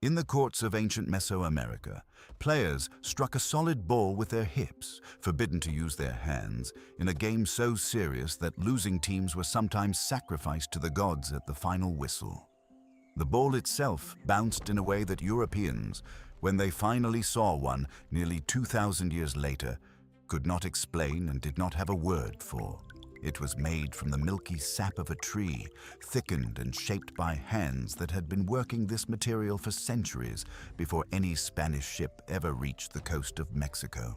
In the courts of ancient Mesoamerica, players struck a solid ball with their hips, forbidden to use their hands, in a game so serious that losing teams were sometimes sacrificed to the gods at the final whistle. The ball itself bounced in a way that Europeans, when they finally saw one nearly 2,000 years later, could not explain and did not have a word for. It was made from the milky sap of a tree, thickened and shaped by hands that had been working this material for centuries before any Spanish ship ever reached the coast of Mexico.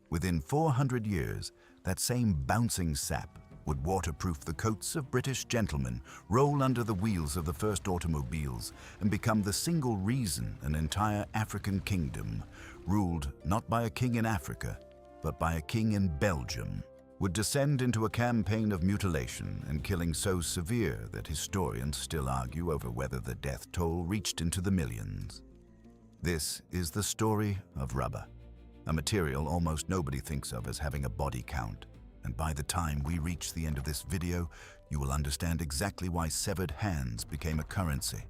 Within 400 years, that same bouncing sap would waterproof the coats of British gentlemen, roll under the wheels of the first automobiles, and become the single reason an entire African kingdom, ruled not by a king in Africa, but by a king in Belgium, would descend into a campaign of mutilation and killing so severe that historians still argue over whether the death toll reached into the millions. This is the story of rubber, a material almost nobody thinks of as having a body count. And by the time we reach the end of this video, you will understand exactly why severed hands became a currency,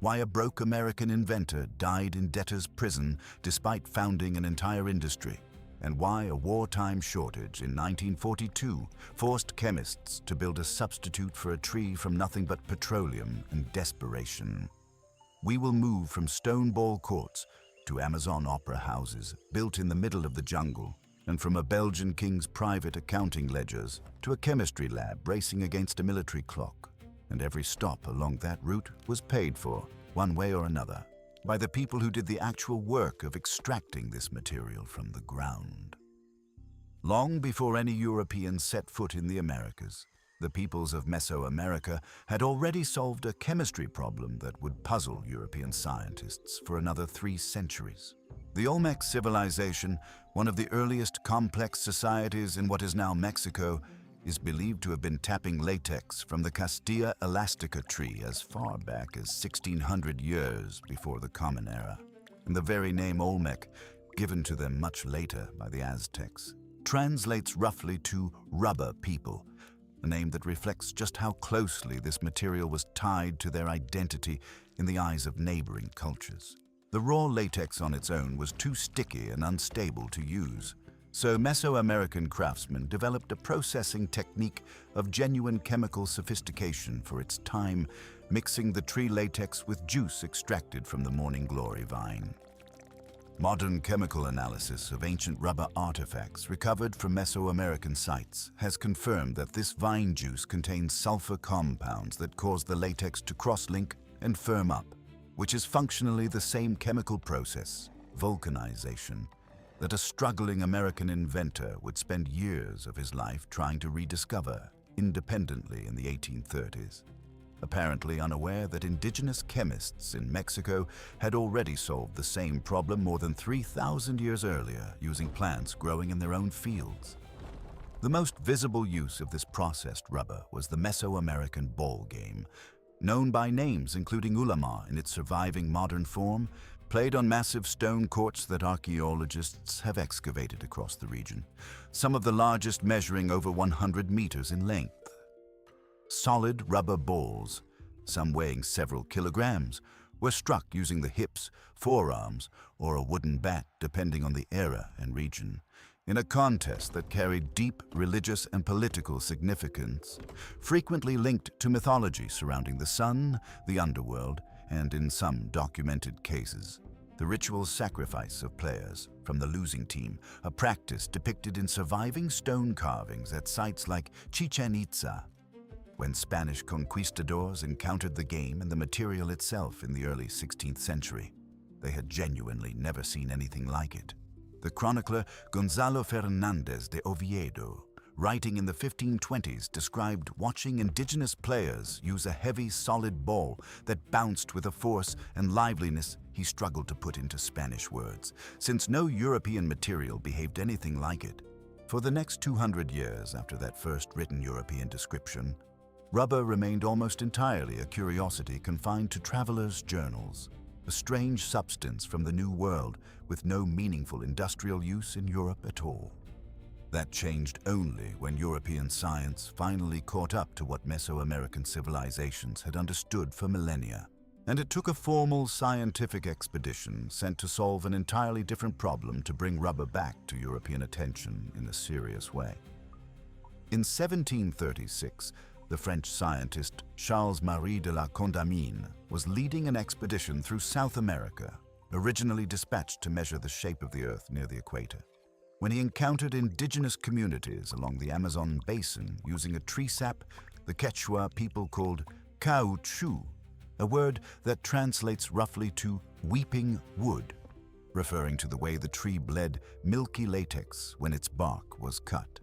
why a broke American inventor died in debtor's prison despite founding an entire industry, and why a wartime shortage in 1942 forced chemists to build a substitute for a tree from nothing but petroleum and desperation. We will move from stone ball courts to Amazon opera houses built in the middle of the jungle, and from a Belgian king's private accounting ledgers to a chemistry lab racing against a military clock. And every stop along that route was paid for, one way or another, by the people who did the actual work of extracting this material from the ground. Long before any Europeans set foot in the Americas, the peoples of Mesoamerica had already solved a chemistry problem that would puzzle European scientists for another 3 centuries. The Olmec civilization, one of the earliest complex societies in what is now Mexico, is believed to have been tapping latex from the Castilla elastica tree as far back as 1600 years before the Common Era. And the very name Olmec, given to them much later by the Aztecs, translates roughly to rubber people, a name that reflects just how closely this material was tied to their identity in the eyes of neighboring cultures. The raw latex on its own was too sticky and unstable to use, so Mesoamerican craftsmen developed a processing technique of genuine chemical sophistication for its time, mixing the tree latex with juice extracted from the morning glory vine. Modern chemical analysis of ancient rubber artifacts recovered from Mesoamerican sites has confirmed that this vine juice contains sulfur compounds that cause the latex to cross-link and firm up, which is functionally the same chemical process, vulcanization, that a struggling American inventor would spend years of his life trying to rediscover independently in the 1830s, apparently unaware that indigenous chemists in Mexico had already solved the same problem more than 3,000 years earlier using plants growing in their own fields. The most visible use of this processed rubber was the Mesoamerican ball game, known by names including ulama in its surviving modern form, played on massive stone courts that archaeologists have excavated across the region, some of the largest measuring over 100 meters in length. Solid rubber balls, some weighing several kilograms, were struck using the hips, forearms, or a wooden bat depending on the era and region, in a contest that carried deep religious and political significance, frequently linked to mythology surrounding the sun, the underworld, and in some documented cases, the ritual sacrifice of players from the losing team, a practice depicted in surviving stone carvings at sites like Chichen Itza. When Spanish conquistadors encountered the game and the material itself in the early 16th century, they had genuinely never seen anything like it. The chronicler Gonzalo Fernández de Oviedo, writing in the 1520s, described watching indigenous players use a heavy, solid ball that bounced with a force and liveliness he struggled to put into Spanish words, since no European material behaved anything like it. For the next 200 years after that first written European description, rubber remained almost entirely a curiosity confined to travelers' journals, a strange substance from the New World with no meaningful industrial use in Europe at all. That changed only when European science finally caught up to what Mesoamerican civilizations had understood for millennia, And it took a formal scientific expedition sent to solve an entirely different problem to bring rubber back to European attention in a serious way. In 1736, the French scientist Charles-Marie de la Condamine was leading an expedition through South America, originally dispatched to measure the shape of the Earth near the equator. When he encountered indigenous communities along the Amazon basin using a tree sap the Quechua people called caoutchouc, a word that translates roughly to weeping wood, referring to the way the tree bled milky latex when its bark was cut.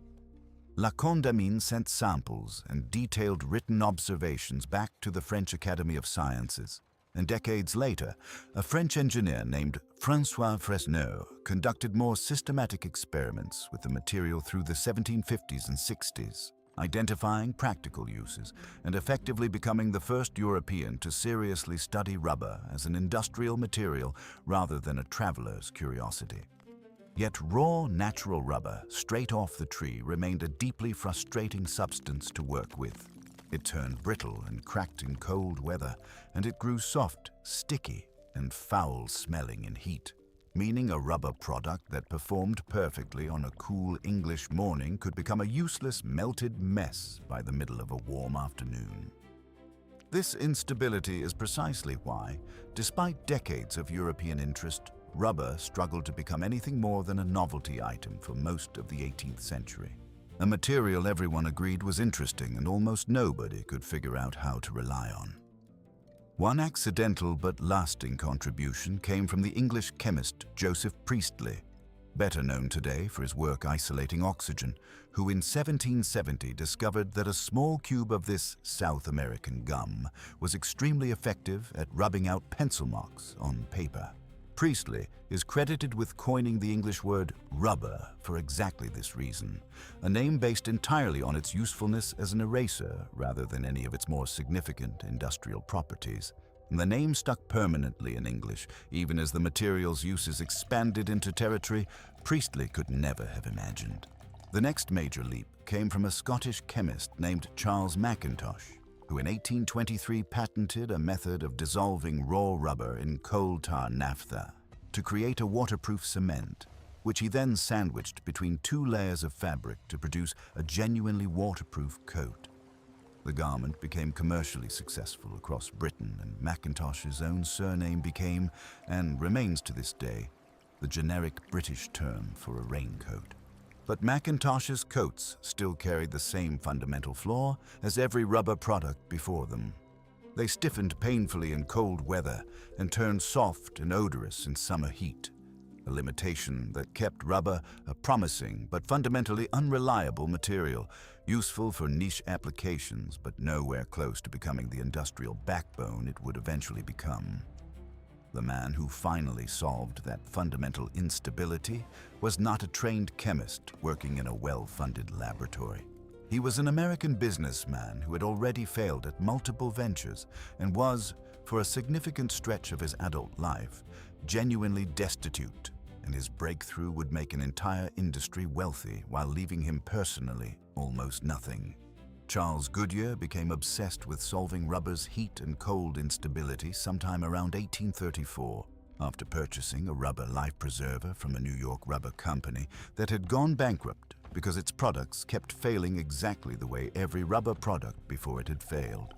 La Condamine sent samples and detailed written observations back to the French Academy of Sciences, and decades later, a French engineer named François Fresneau conducted more systematic experiments with the material through the 1750s and 60s, identifying practical uses and effectively becoming the first European to seriously study rubber as an industrial material rather than a traveler's curiosity. Yet raw natural rubber, straight off the tree, remained a deeply frustrating substance to work with. It turned brittle and cracked in cold weather, and it grew soft, sticky, and foul-smelling in heat, meaning a rubber product that performed perfectly on a cool English morning could become a useless, melted mess by the middle of a warm afternoon. This instability is precisely why, despite decades of European interest, rubber struggled to become anything more than a novelty item for most of the 18th century. A material everyone agreed was interesting and almost nobody could figure out how to rely on. One accidental but lasting contribution came from the English chemist Joseph Priestley, better known today for his work isolating oxygen, who in 1770 discovered that a small cube of this South American gum was extremely effective at rubbing out pencil marks on paper. Priestley is credited with coining the English word rubber for exactly this reason, a name based entirely on its usefulness as an eraser rather than any of its more significant industrial properties. And the name stuck permanently in English, even as the material's uses expanded into territory Priestley could never have imagined. The next major leap came from a Scottish chemist named Charles Mackintosh, who in 1823 patented a method of dissolving raw rubber in coal tar naphtha to create a waterproof cement, which he then sandwiched between two layers of fabric to produce a genuinely waterproof coat. The garment became commercially successful across Britain, and Mackintosh's own surname became, and remains to this day, the generic British term for a raincoat. But Mackintosh's coats still carried the same fundamental flaw as every rubber product before them. They stiffened painfully in cold weather and turned soft and odorous in summer heat, a limitation that kept rubber a promising but fundamentally unreliable material, useful for niche applications but nowhere close to becoming the industrial backbone it would eventually become. The man who finally solved that fundamental instability was not a trained chemist working in a well-funded laboratory. He was an American businessman who had already failed at multiple ventures and was, for a significant stretch of his adult life, genuinely destitute, and his breakthrough would make an entire industry wealthy while leaving him personally almost nothing. Charles Goodyear became obsessed with solving rubber's heat and cold instability sometime around 1834, after purchasing a rubber life preserver from a New York rubber company that had gone bankrupt because its products kept failing exactly the way every rubber product before it had failed.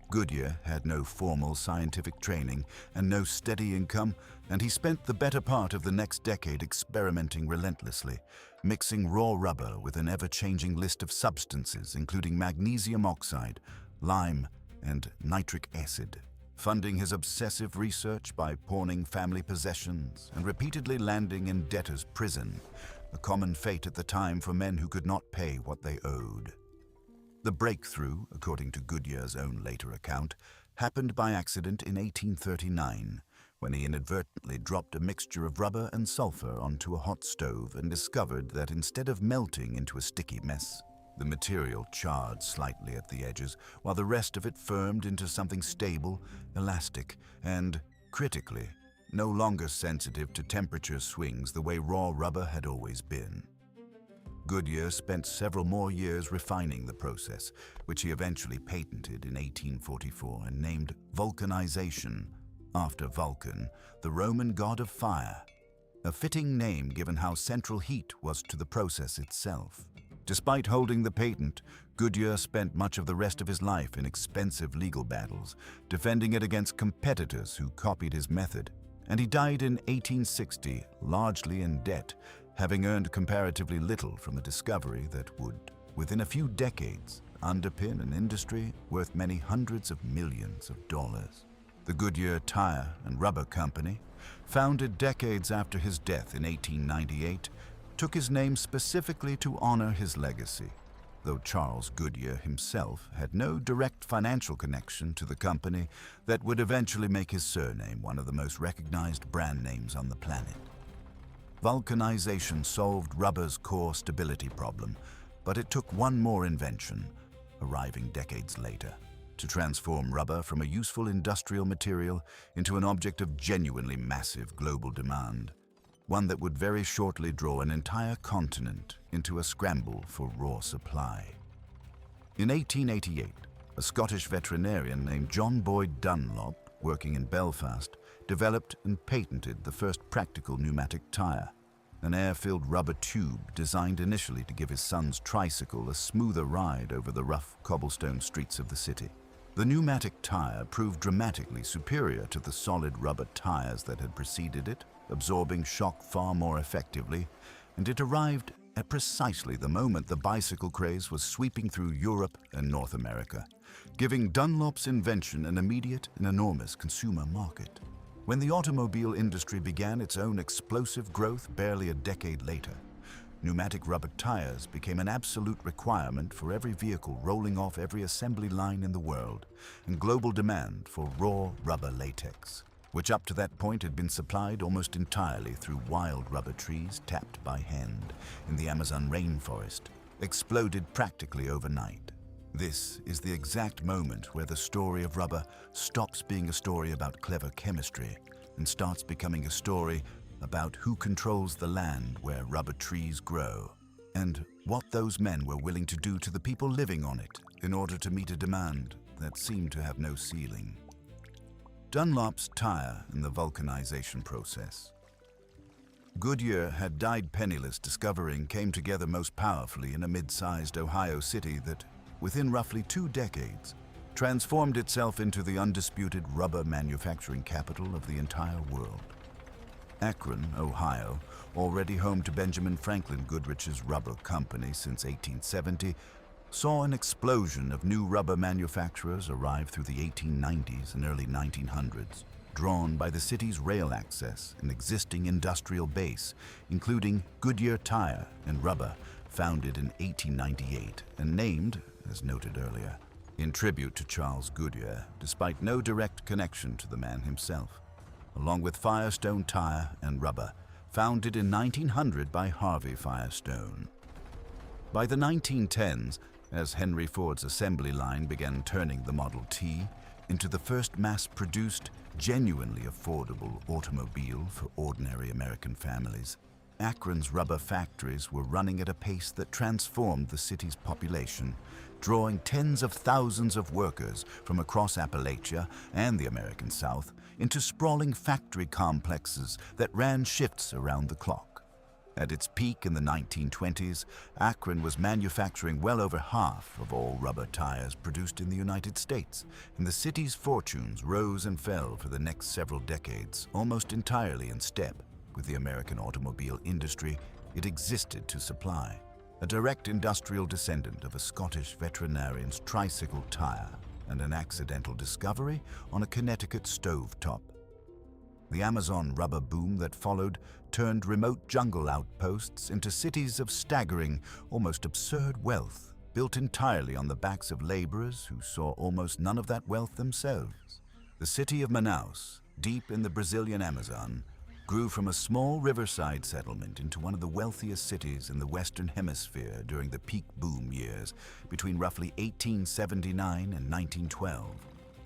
Goodyear had no formal scientific training and no steady income, and he spent the better part of the next decade experimenting relentlessly, mixing raw rubber with an ever-changing list of substances including magnesium oxide, lime, and nitric acid, funding his obsessive research by pawning family possessions and repeatedly landing in debtor's prison, a common fate at the time for men who could not pay what they owed. The breakthrough, according to Goodyear's own later account, happened by accident in 1839, when he inadvertently dropped a mixture of rubber and sulfur onto a hot stove and discovered that instead of melting into a sticky mess, the material charred slightly at the edges, while the rest of it firmed into something stable, elastic, and, critically, no longer sensitive to temperature swings the way raw rubber had always been. Goodyear spent several more years refining the process, which he eventually patented in 1844 and named vulcanization, after Vulcan, the Roman god of fire, a fitting name given how central heat was to the process itself. Despite holding the patent, Goodyear spent much of the rest of his life in expensive legal battles, defending it against competitors who copied his method, and he died in 1860, largely in debt, having earned comparatively little from a discovery that would, within a few decades, underpin an industry worth many hundreds of millions of dollars. The Goodyear Tire and Rubber Company, founded decades after his death in 1898, took his name specifically to honor his legacy, though Charles Goodyear himself had no direct financial connection to the company that would eventually make his surname one of the most recognized brand names on the planet. Vulcanization solved rubber's core stability problem, but it took one more invention, arriving decades later, to transform rubber from a useful industrial material into an object of genuinely massive global demand, one that would very shortly draw an entire continent into a scramble for raw supply. In 1888, a Scottish veterinarian named John Boyd Dunlop, working in Belfast, developed and patented the first practical pneumatic tire, an air-filled rubber tube designed initially to give his son's tricycle a smoother ride over the rough cobblestone streets of the city. The pneumatic tire proved dramatically superior to the solid rubber tires that had preceded it, absorbing shock far more effectively, and it arrived at precisely the moment the bicycle craze was sweeping through Europe and North America, giving Dunlop's invention an immediate and enormous consumer market. When the automobile industry began its own explosive growth barely a decade later, pneumatic rubber tires became an absolute requirement for every vehicle rolling off every assembly line in the world, and global demand for raw rubber latex, which up to that point had been supplied almost entirely through wild rubber trees tapped by hand in the Amazon rainforest, exploded practically overnight. This is the exact moment where the story of rubber stops being a story about clever chemistry and starts becoming a story about who controls the land where rubber trees grow, and what those men were willing to do to the people living on it in order to meet a demand that seemed to have no ceiling. Dunlop's tire and the vulcanization process. Goodyear had died penniless discovering came together most powerfully in a mid-sized Ohio city that, within roughly 2 decades, transformed itself into the undisputed rubber manufacturing capital of the entire world. Akron, Ohio, already home to Benjamin Franklin Goodrich's rubber company since 1870, saw an explosion of new rubber manufacturers arrive through the 1890s and early 1900s, drawn by the city's rail access and existing industrial base, including Goodyear Tire and Rubber, founded in 1898 and named, as noted earlier, in tribute to Charles Goodyear, despite no direct connection to the man himself, along with Firestone Tire and Rubber, founded in 1900 by Harvey Firestone. By the 1910s, as Henry Ford's assembly line began turning the Model T into the first mass-produced, genuinely affordable automobile for ordinary American families, Akron's rubber factories were running at a pace that transformed the city's population, drawing tens of thousands of workers from across Appalachia and the American South into sprawling factory complexes that ran shifts around the clock. At its peak in the 1920s, Akron was manufacturing well over half of all rubber tires produced in the United States, and the city's fortunes rose and fell for the next several decades, almost entirely in step with the American automobile industry it existed to supply, a direct industrial descendant of a Scottish veterinarian's tricycle tire and an accidental discovery on a Connecticut stovetop. The Amazon rubber boom that followed turned remote jungle outposts into cities of staggering, almost absurd wealth, built entirely on the backs of laborers who saw almost none of that wealth themselves. The city of Manaus, deep in the Brazilian Amazon, grew from a small riverside settlement into one of the wealthiest cities in the Western Hemisphere during the peak boom years between roughly 1879 and 1912.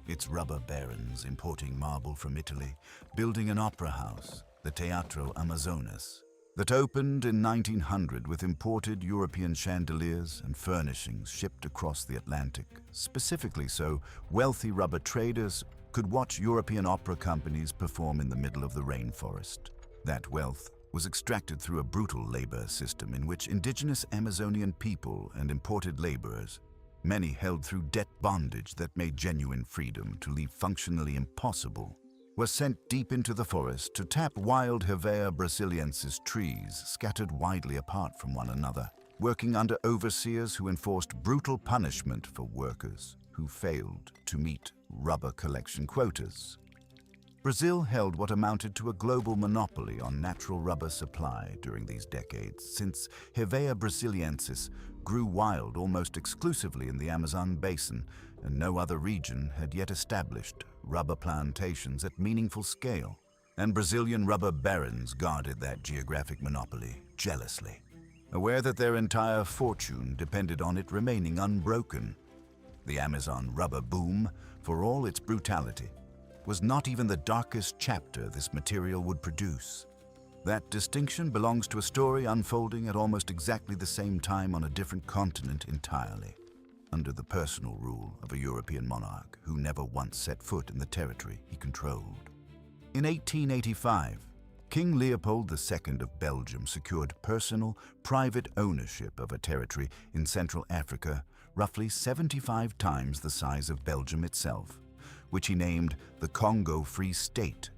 Its rubber barons importing marble from Italy, building an opera house, the Teatro Amazonas, that opened in 1900 with imported European chandeliers and furnishings shipped across the Atlantic, specifically so wealthy rubber traders could watch European opera companies perform in the middle of the rainforest. That wealth was extracted through a brutal labor system in which indigenous Amazonian people and imported laborers, many held through debt bondage that made genuine freedom to leave functionally impossible, were sent deep into the forest to tap wild Hevea brasiliensis trees scattered widely apart from one another, working under overseers who enforced brutal punishment for workers who failed to meet rubber collection quotas. Brazil held what amounted to a global monopoly on natural rubber supply during these decades, since Hevea brasiliensis grew wild almost exclusively in the Amazon basin, and no other region had yet established rubber plantations at meaningful scale. And Brazilian rubber barons guarded that geographic monopoly jealously, aware that their entire fortune depended on it remaining unbroken. The Amazon rubber boom, for all its brutality, was not even the darkest chapter this material would produce. That distinction belongs to a story unfolding at almost exactly the same time on a different continent entirely, under the personal rule of a European monarch who never once set foot in the territory he controlled. In 1885, King Leopold II of Belgium secured personal, private ownership of a territory in Central Africa roughly 75 times the size of Belgium itself, which he named the Congo Free State,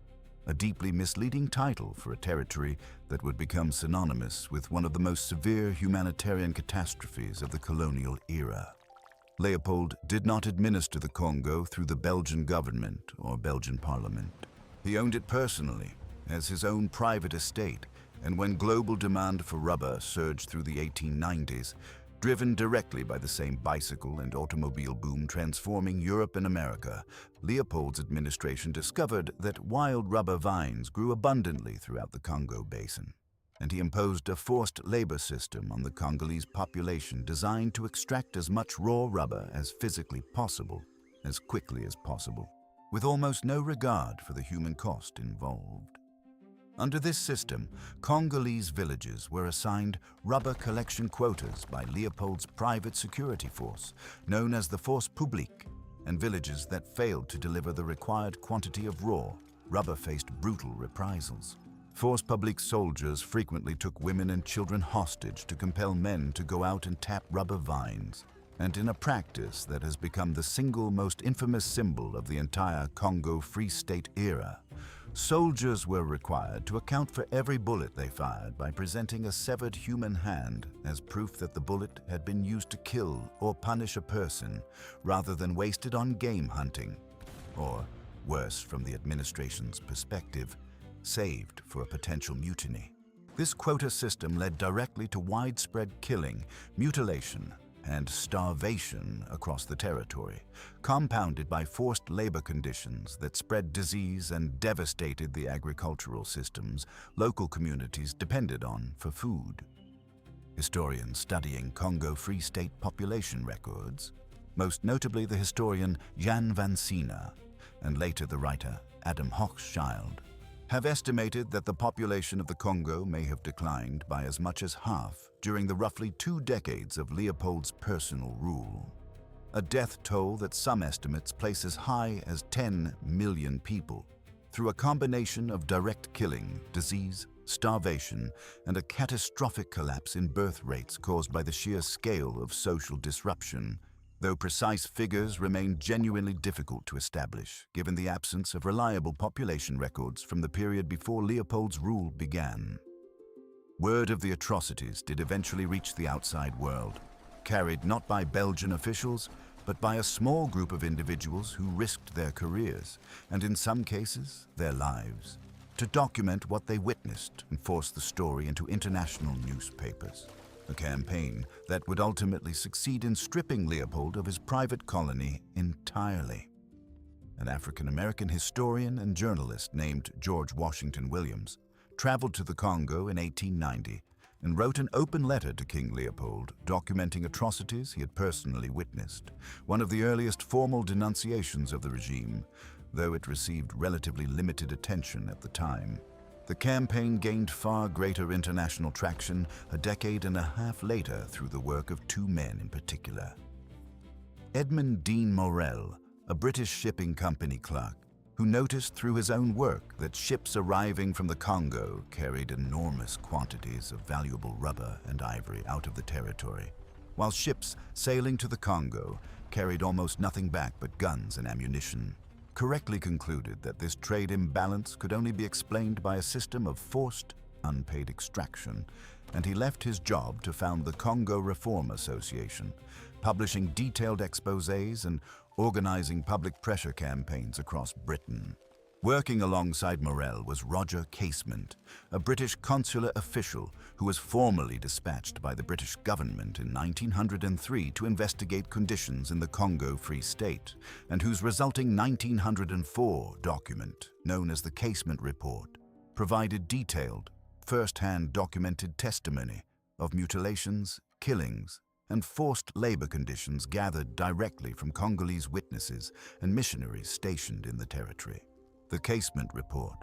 a deeply misleading title for a territory that would become synonymous with one of the most severe humanitarian catastrophes of the colonial era. Leopold did not administer the Congo through the Belgian government or Belgian parliament. He owned it personally, as his own private estate, and when global demand for rubber surged through the 1890s, driven directly by the same bicycle and automobile boom transforming Europe and America, Leopold's administration discovered that wild rubber vines grew abundantly throughout the Congo basin, and he imposed a forced labor system on the Congolese population designed to extract as much raw rubber as physically possible, as quickly as possible, with almost no regard for the human cost involved. Under this system, Congolese villages were assigned rubber collection quotas by Leopold's private security force, known as the Force Publique, and villages that failed to deliver the required quantity of raw rubber faced brutal reprisals. Force Publique soldiers frequently took women and children hostage to compel men to go out and tap rubber vines, and in a practice that has become the single most infamous symbol of the entire Congo Free State era, soldiers were required to account for every bullet they fired by presenting a severed human hand as proof that the bullet had been used to kill or punish a person rather than wasted on game hunting, or, worse from the administration's perspective, saved for a potential mutiny. This quota system led directly to widespread killing, mutilation, and starvation across the territory, compounded by forced labor conditions that spread disease and devastated the agricultural systems local communities depended on for food. Historians studying Congo Free State population records, most notably the historian Jan van Sina, and later the writer Adam Hochschild, have estimated that the population of the Congo may have declined by as much as half during the roughly 2 decades of Leopold's personal rule, a death toll that some estimates place as high as 10 million people, through a combination of direct killing, disease, starvation, and a catastrophic collapse in birth rates caused by the sheer scale of social disruption, though precise figures remain genuinely difficult to establish, given the absence of reliable population records from the period before Leopold's rule began. Word of the atrocities did eventually reach the outside world, carried not by Belgian officials, but by a small group of individuals who risked their careers, and in some cases, their lives, to document what they witnessed and force the story into international newspapers. A campaign that would ultimately succeed in stripping Leopold of his private colony entirely. An African-American historian and journalist named George Washington Williams traveled to the Congo in 1890 and wrote an open letter to King Leopold documenting atrocities he had personally witnessed, one of the earliest formal denunciations of the regime, though it received relatively limited attention at the time. The campaign gained far greater international traction a decade and a half later through the work of two men in particular. Edmund Dean Morrell, a British shipping company clerk, who noticed through his own work that ships arriving from the Congo carried enormous quantities of valuable rubber and ivory out of the territory, while ships sailing to the Congo carried almost nothing back but guns and ammunition, correctly concluded that this trade imbalance could only be explained by a system of forced, unpaid extraction, and he left his job to found the Congo Reform Association, publishing detailed exposés and organizing public pressure campaigns across Britain. Working alongside Morrell was Roger Casement, a British consular official who was formally dispatched by the British government in 1903 to investigate conditions in the Congo Free State, and whose resulting 1904 document, known as the Casement Report, provided detailed, first-hand documented testimony of mutilations, killings, and forced labor conditions gathered directly from Congolese witnesses and missionaries stationed in the territory. The Casement Report,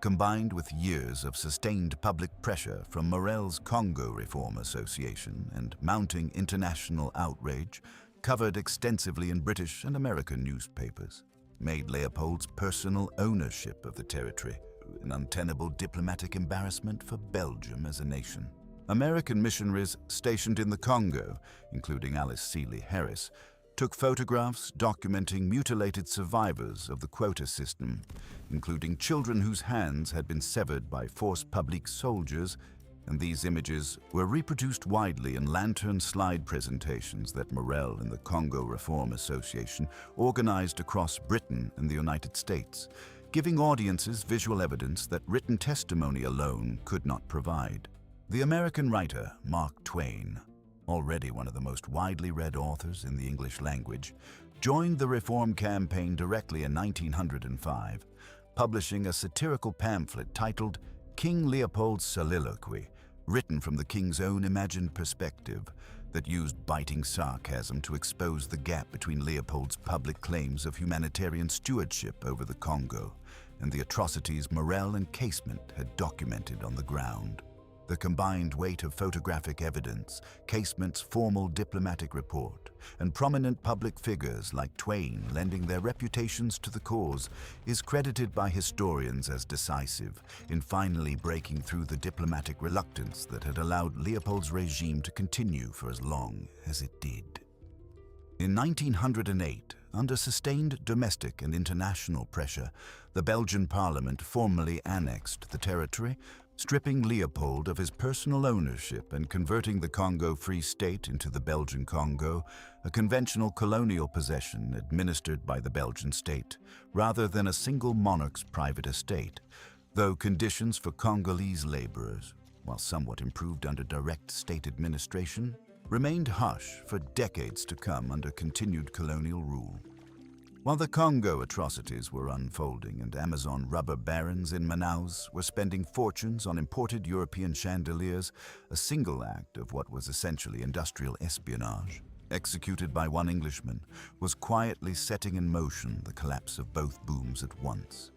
combined with years of sustained public pressure from Morrell's Congo Reform Association and mounting international outrage, covered extensively in British and American newspapers, made Leopold's personal ownership of the territory an untenable diplomatic embarrassment for Belgium as a nation. American missionaries stationed in the Congo, including Alice Seeley Harris, took photographs documenting mutilated survivors of the quota system, including children whose hands had been severed by force publique soldiers, and these images were reproduced widely in lantern slide presentations that Morrell and the Congo Reform Association organized across Britain and the United States, giving audiences visual evidence that written testimony alone could not provide. The American writer Mark Twain, already one of the most widely read authors in the English language, joined the reform campaign directly in 1905, publishing a satirical pamphlet titled King Leopold's Soliloquy, written from the king's own imagined perspective, that used biting sarcasm to expose the gap between Leopold's public claims of humanitarian stewardship over the Congo and the atrocities Morrell and Casement had documented on the ground. The combined weight of photographic evidence, Casement's formal diplomatic report, and prominent public figures like Twain lending their reputations to the cause is credited by historians as decisive in finally breaking through the diplomatic reluctance that had allowed Leopold's regime to continue for as long as it did. In 1908, under sustained domestic and international pressure, the Belgian parliament formally annexed the territory, stripping Leopold of his personal ownership and converting the Congo Free State into the Belgian Congo, a conventional colonial possession administered by the Belgian state, rather than a single monarch's private estate, though conditions for Congolese laborers, while somewhat improved under direct state administration, remained harsh for decades to come under continued colonial rule. While the Congo atrocities were unfolding and Amazon rubber barons in Manaus were spending fortunes on imported European chandeliers, a single act of what was essentially industrial espionage, executed by one Englishman, was quietly setting in motion the collapse of both booms at once.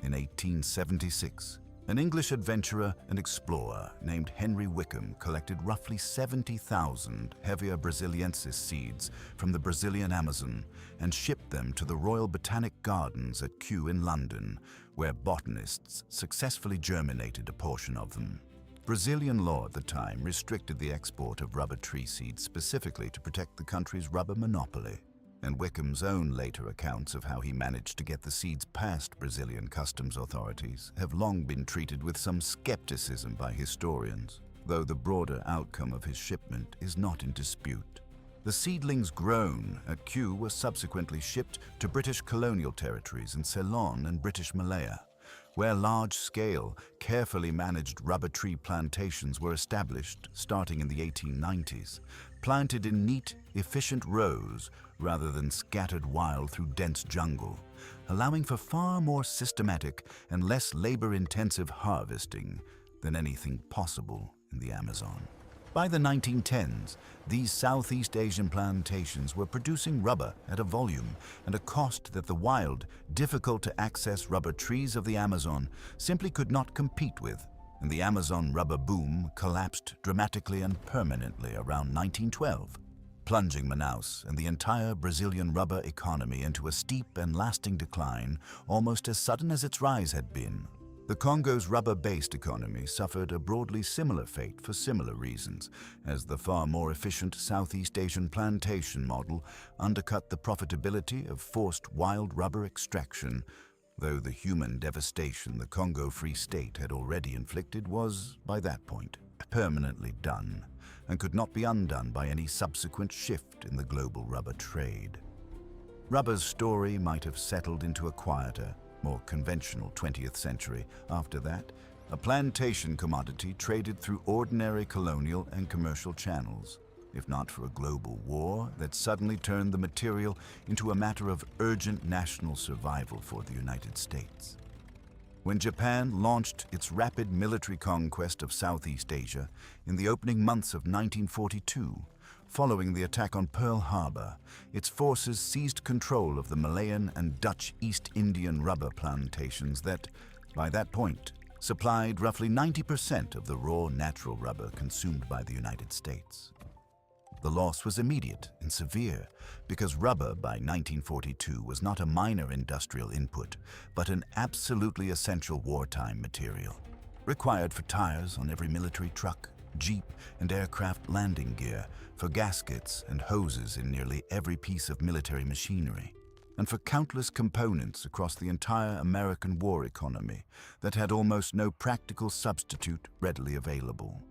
In 1876, an English adventurer and explorer named Henry Wickham collected roughly 70,000 Hevea brasiliensis seeds from the Brazilian Amazon and shipped them to the Royal Botanic Gardens at Kew in London, where botanists successfully germinated a portion of them. Brazilian law at the time restricted the export of rubber tree seeds specifically to protect the country's rubber monopoly, and Wickham's own later accounts of how he managed to get the seeds past Brazilian customs authorities have long been treated with some skepticism by historians, though the broader outcome of his shipment is not in dispute. The seedlings grown at Kew were subsequently shipped to British colonial territories in Ceylon and British Malaya, where large-scale, carefully managed rubber tree plantations were established starting in the 1890s, planted in neat, efficient rows rather than scattered wild through dense jungle, allowing for far more systematic and less labor-intensive harvesting than anything possible in the Amazon. By the 1910s, these Southeast Asian plantations were producing rubber at a volume and a cost that the wild, difficult-to-access rubber trees of the Amazon simply could not compete with, and the Amazon rubber boom collapsed dramatically and permanently around 1912, plunging Manaus and the entire Brazilian rubber economy into a steep and lasting decline almost as sudden as its rise had been. The Congo's rubber-based economy suffered a broadly similar fate for similar reasons, as the far more efficient Southeast Asian plantation model undercut the profitability of forced wild rubber extraction, though the human devastation the Congo Free State had already inflicted was, by that point, permanently done, and could not be undone by any subsequent shift in the global rubber trade. Rubber's story might have settled into a quieter, more conventional 20th century. After that, a plantation commodity traded through ordinary colonial and commercial channels, if not for a global war that suddenly turned the material into a matter of urgent national survival for the United States. When Japan launched its rapid military conquest of Southeast Asia in the opening months of 1942, following the attack on Pearl Harbor, its forces seized control of the Malayan and Dutch East Indian rubber plantations that, by that point, supplied roughly 90% of the raw natural rubber consumed by the United States. The loss was immediate and severe because rubber by 1942 was not a minor industrial input, but an absolutely essential wartime material, required for tires on every military truck, jeep, and aircraft landing gear, for gaskets and hoses in nearly every piece of military machinery, and for countless components across the entire American war economy that had almost no practical substitute readily available.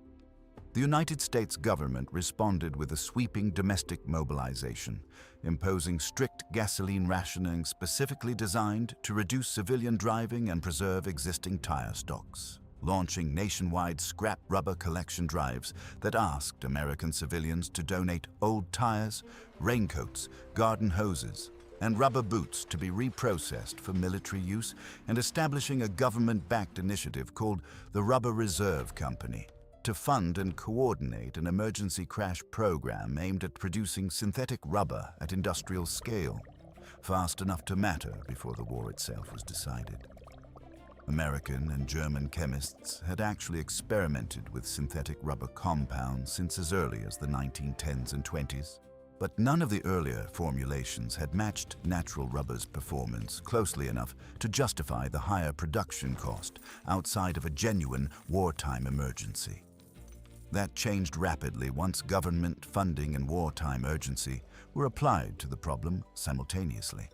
The United States government responded with a sweeping domestic mobilization, imposing strict gasoline rationing specifically designed to reduce civilian driving and preserve existing tire stocks, launching nationwide scrap rubber collection drives that asked American civilians to donate old tires, raincoats, garden hoses, and rubber boots to be reprocessed for military use, and establishing a government-backed initiative called the Rubber Reserve Company to fund and coordinate an emergency crash program aimed at producing synthetic rubber at industrial scale, fast enough to matter before the war itself was decided. American and German chemists had actually experimented with synthetic rubber compounds since as early as the 1910s and 20s, but none of the earlier formulations had matched natural rubber's performance closely enough to justify the higher production cost outside of a genuine wartime emergency. That changed rapidly once government funding and wartime urgency were applied to the problem simultaneously.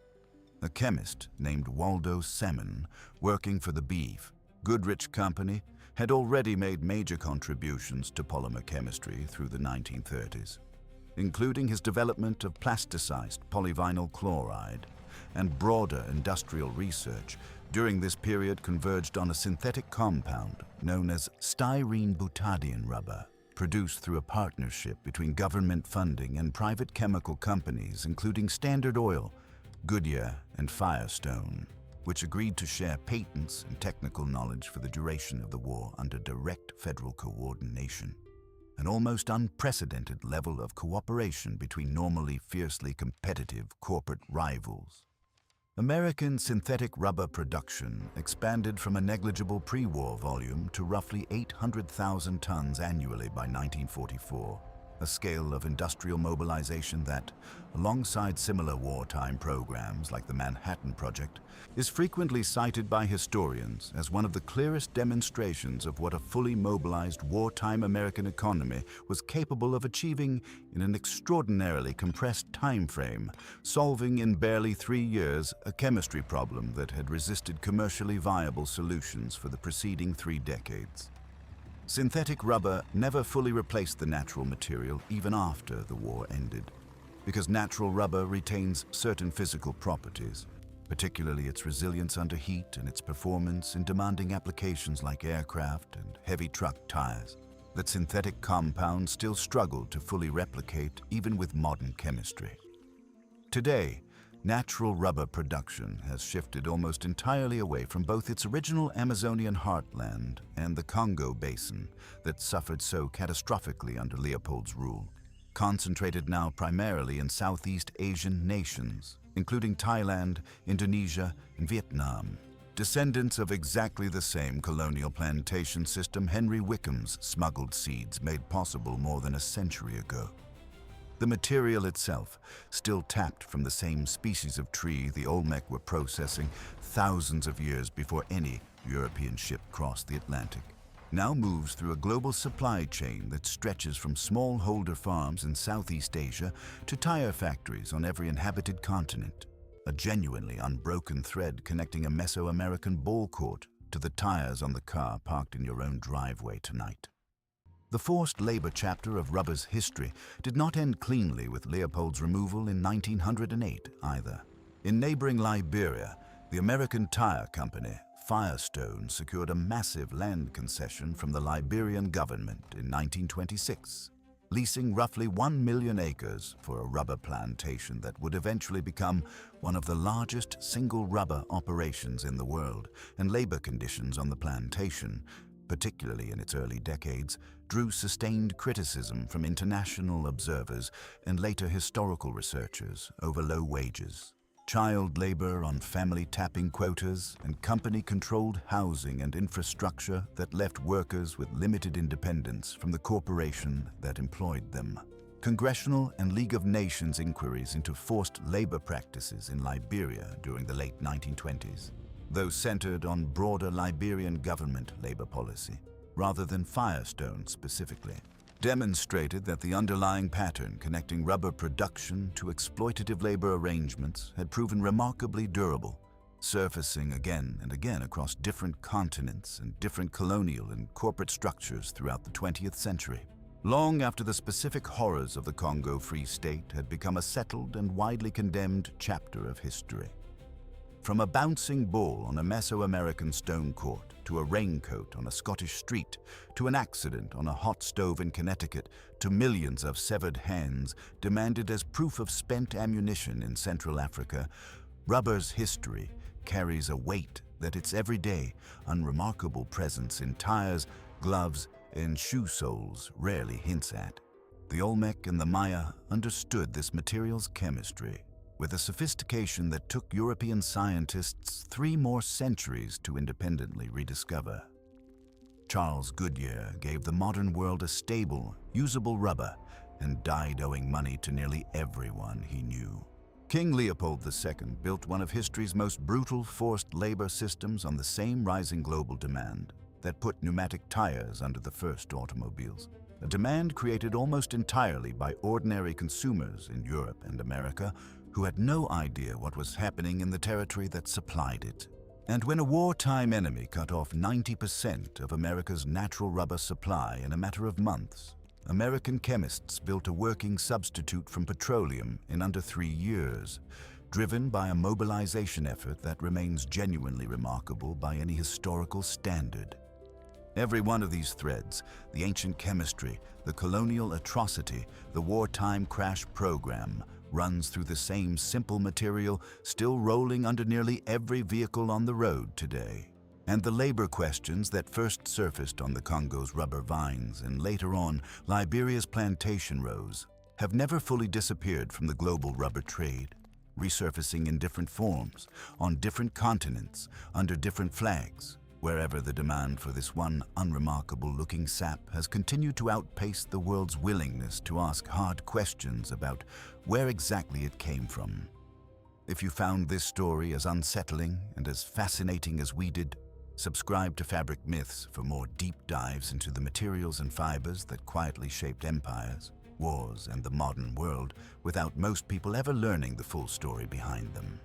A chemist named Waldo Semen, working for the Beef, Goodrich Company, had already made major contributions to polymer chemistry through the 1930s, including his development of plasticized polyvinyl chloride, and broader industrial research during this period converged on a synthetic compound known as styrene butadiene rubber, produced through a partnership between government funding and private chemical companies including Standard Oil, Goodyear, and Firestone, which agreed to share patents and technical knowledge for the duration of the war under direct federal coordination. An almost unprecedented level of cooperation between normally fiercely competitive corporate rivals. American synthetic rubber production expanded from a negligible pre-war volume to roughly 800,000 tons annually by 1944, a scale of industrial mobilization that, alongside similar wartime programs like the Manhattan Project, is frequently cited by historians as one of the clearest demonstrations of what a fully mobilized wartime American economy was capable of achieving in an extraordinarily compressed time frame, solving in barely 3 years a chemistry problem that had resisted commercially viable solutions for the preceding 3 decades. Synthetic rubber never fully replaced the natural material even after the war ended, because natural rubber retains certain physical properties, particularly its resilience under heat and its performance in demanding applications like aircraft and heavy truck tires, that synthetic compounds still struggle to fully replicate even with modern chemistry. Today, natural rubber production has shifted almost entirely away from both its original Amazonian heartland and the Congo basin that suffered so catastrophically under Leopold's rule. Concentrated now primarily in Southeast Asian nations, including Thailand, Indonesia, and Vietnam. Descendants of exactly the same colonial plantation system Henry Wickham's smuggled seeds made possible more than a century ago. The material itself, still tapped from the same species of tree the Olmec were processing thousands of years before any European ship crossed the Atlantic, now moves through a global supply chain that stretches from smallholder farms in Southeast Asia to tire factories on every inhabited continent, a genuinely unbroken thread connecting a Mesoamerican ball court to the tires on the car parked in your own driveway tonight. The forced labor chapter of rubber's history did not end cleanly with Leopold's removal in 1908 either. In neighboring Liberia, the American tire company Firestone secured a massive land concession from the Liberian government in 1926, leasing roughly 1 million acres for a rubber plantation that would eventually become one of the largest single rubber operations in the world, and labor conditions on the plantation, particularly in its early decades, drew sustained criticism from international observers and later historical researchers over low wages, child labor on family tapping quotas, and company-controlled housing and infrastructure that left workers with limited independence from the corporation that employed them. Congressional and League of Nations inquiries into forced labor practices in Liberia during the late 1920s, though centered on broader Liberian government labor policy, rather than Firestone specifically, demonstrated that the underlying pattern connecting rubber production to exploitative labor arrangements had proven remarkably durable, surfacing again and again across different continents and different colonial and corporate structures throughout the 20th century, long after the specific horrors of the Congo Free State had become a settled and widely condemned chapter of history. From a bouncing ball on a Mesoamerican stone court, to a raincoat on a Scottish street, to an accident on a hot stove in Connecticut, to millions of severed hands demanded as proof of spent ammunition in Central Africa, rubber's history carries a weight that its everyday, unremarkable presence in tires, gloves, and shoe soles rarely hints at. The Olmec and the Maya understood this material's chemistry with a sophistication that took European scientists 3 more centuries to independently rediscover. Charles Goodyear gave the modern world a stable, usable rubber and died owing money to nearly everyone he knew. King Leopold II built one of history's most brutal forced labor systems on the same rising global demand that put pneumatic tires under the first automobiles, a demand created almost entirely by ordinary consumers in Europe and America who had no idea what was happening in the territory that supplied it. And when a wartime enemy cut off 90% of America's natural rubber supply in a matter of months, American chemists built a working substitute from petroleum in under 3 years, driven by a mobilization effort that remains genuinely remarkable by any historical standard. Every one of these threads, the ancient chemistry, the colonial atrocity, the wartime crash program, runs through the same simple material still rolling under nearly every vehicle on the road today. And the labor questions that first surfaced on the Congo's rubber vines and later on Liberia's plantation rows have never fully disappeared from the global rubber trade, resurfacing in different forms, on different continents, under different flags, wherever the demand for this one unremarkable-looking sap has continued to outpace the world's willingness to ask hard questions about where exactly it came from. If you found this story as unsettling and as fascinating as we did, subscribe to Fabric Myths for more deep dives into the materials and fibers that quietly shaped empires, wars, and the modern world without most people ever learning the full story behind them.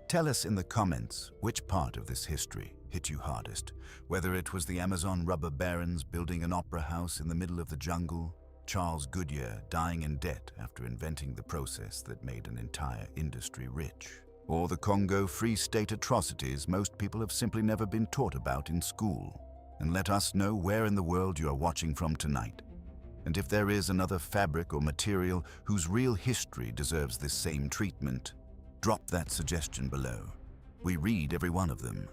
Tell us in the comments which part of this history hit you hardest, whether it was the Amazon rubber barons building an opera house in the middle of the jungle, Charles Goodyear dying in debt after inventing the process that made an entire industry rich, or the Congo Free State atrocities most people have simply never been taught about in school. And let us know where in the world you are watching from tonight, and if there is another fabric or material whose real history deserves this same treatment. Drop that suggestion below. We read every one of them.